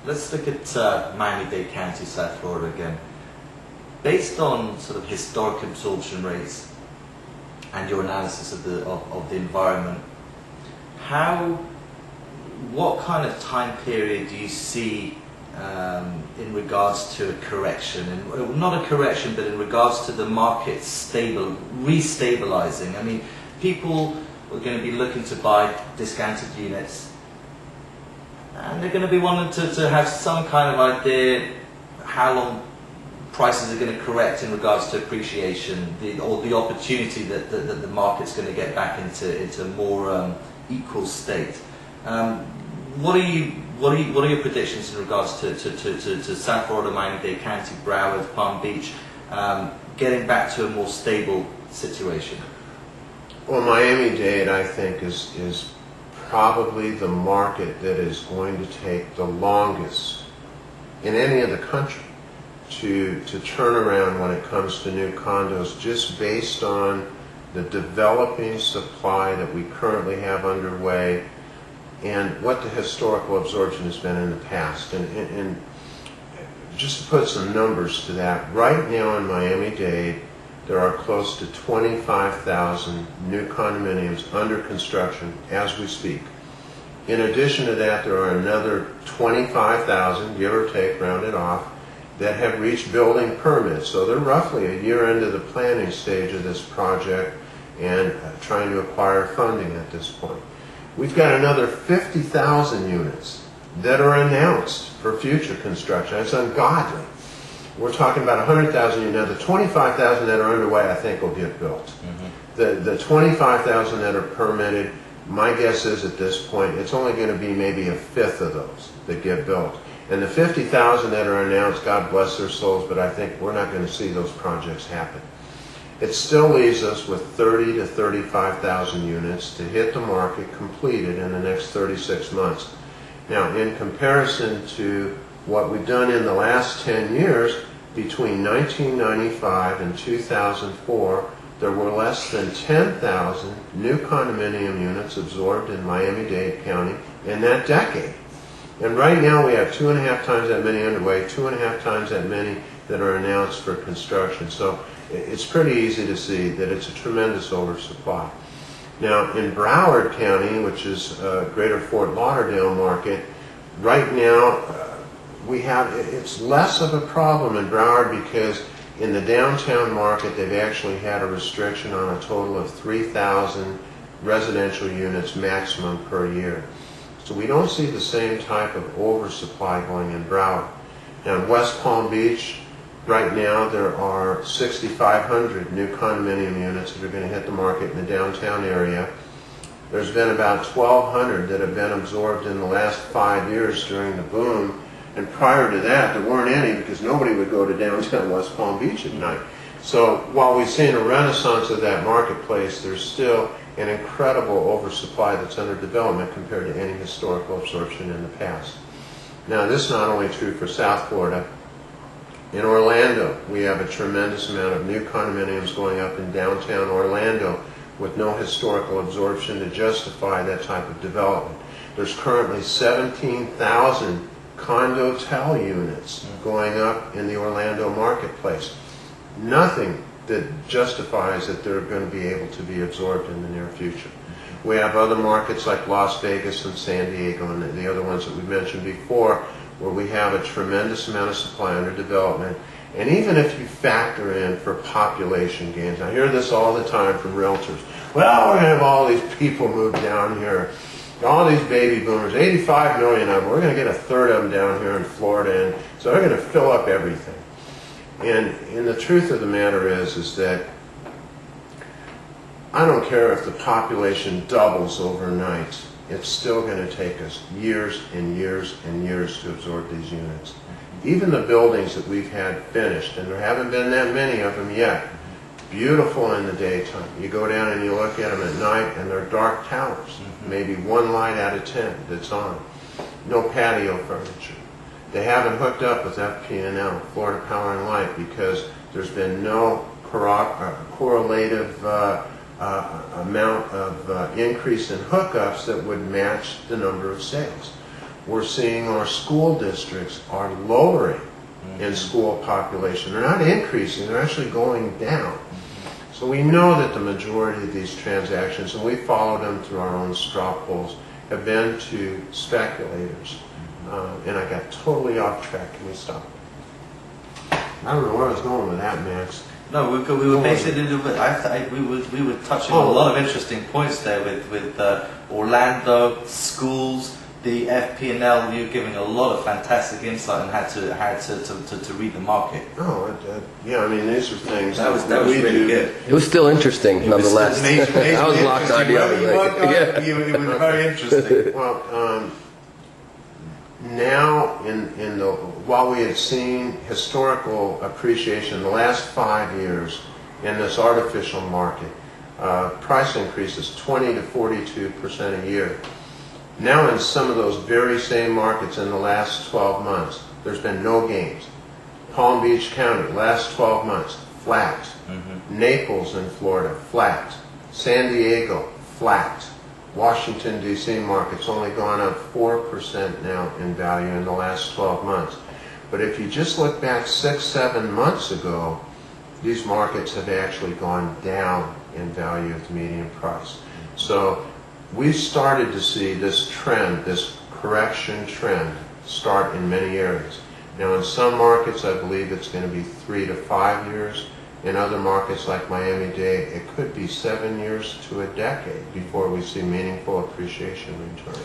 let's look at Miami-Dade County, South Florida again. Based on sort of historic absorption rates and your analysis of the environment, what kind of time period do you see in regards to a correction, and not a correction, but in regards to the market restabilizing? I mean, people are going to be looking to buy discounted units, and they're going to be wanting to have some kind of idea how long prices are going to correct in regards to appreciation, or the opportunity that the market's going to get back into a more equal state. What are your predictions in regards to South Florida, Miami-Dade County, Broward, Palm Beach, getting back to a more stable situation? Well, Miami-Dade, I think, is probably the market that is going to take the longest in any of the country to turn around when it comes to new condos, just based on the developing supply that we currently have underway and what the historical absorption has been in the past. And just to put some numbers to that, right now in Miami-Dade, there are close to 25,000 new condominiums under construction as we speak. In addition to that, there are another 25,000, give or take, rounded off, that have reached building permits. So they're roughly a year into the planning stage of this project and trying to acquire funding at this point. We've got another 50,000 units that are announced for future construction. It's ungodly. We're talking about 100,000 units. Now, the 25,000 that are underway, I think, will get built. Mm-hmm. The 25,000 that are permitted, my guess is at this point, it's only going to be maybe a fifth of those that get built. And the 50,000 that are announced, God bless their souls, but I think we're not going to see those projects happen. It still leaves us with 30 to 35,000 units to hit the market completed in the next 36 months. Now, in comparison to what we've done in the last 10 years, between 1995 and 2004, there were less than 10,000 new condominium units absorbed in Miami-Dade County in that decade. And right now we have 2.5 times that many underway, 2.5 times that many that are announced for construction. So it's pretty easy to see that it's a tremendous oversupply. Now in Broward County, which is greater Fort Lauderdale market, right now it's less of a problem in Broward because in the downtown market they've actually had a restriction on a total of 3,000 residential units maximum per year. So we don't see the same type of oversupply going in Broward. Now in West Palm Beach, right now there are 6,500 new condominium units that are going to hit the market in the downtown area. There's been about 1,200 that have been absorbed in the last 5 years during the boom. And prior to that, there weren't any because nobody would go to downtown West Palm Beach at night. So while we've seen a renaissance of that marketplace, there's still an incredible oversupply that's under development compared to any historical absorption in the past. Now, this is not only true for South Florida. In Orlando, we have a tremendous amount of new condominiums going up in downtown Orlando with no historical absorption to justify that type of development. There's currently 17,000 condo-tel units going up in the Orlando marketplace. Nothing that justifies that they're going to be able to be absorbed in the near future. We have other markets like Las Vegas and San Diego and the other ones that we mentioned before where we have a tremendous amount of supply under development. And even if you factor in for population gains, I hear this all the time from realtors, well, we're going to have all these people move down here, all these baby boomers, 85 million of them, we're going to get a third of them down here in Florida, and so they're going to fill up everything. And the truth of the matter is that I don't care if the population doubles overnight, it's still going to take us years and years and years to absorb these units. Even the buildings that we've had finished, and there haven't been that many of them yet, beautiful in the daytime. You go down and you look at them at night and they're dark towers. Maybe one light out of 10 that's on. No patio furniture. They haven't hooked up with FP&L, Florida Power and Light, because there's been no correlative amount of increase in hookups that would match the number of sales. we're seeing our school districts are lowering in school population. They're not increasing, they're actually going down. So we know that the majority of these transactions, and we followed them through our own straw polls, have been to speculators. And I got totally off track. Can we stop? I don't know where I was going with that, Max. No, we were basically we were touching on a lot of interesting points there with Orlando schools, the FP&L. You're giving a lot of fantastic insight on how to read the market. Oh, yeah. I mean, these are things that was really good. It was still interesting, nonetheless. I was locked on the other way. It was very interesting. Well, now while we had seen historical appreciation in the last 5 years in this artificial market, price increases 20 to 42% a year. Now in some of those very same markets in the last 12 months, there's been no gains. Palm Beach County, last 12 months, flat. Naples in Florida, flat. San Diego, flat. Washington, D.C. market's only gone up 4% now in value in the last 12 months. But if you just look back 6-7 months ago, these markets have actually gone down in value of the median price. So we started to see this trend, this correction trend, start in many areas. Now in some markets I believe it's going to be 3 to 5 years. In other markets like Miami-Dade, it could be 7 years to a decade before we see meaningful appreciation return.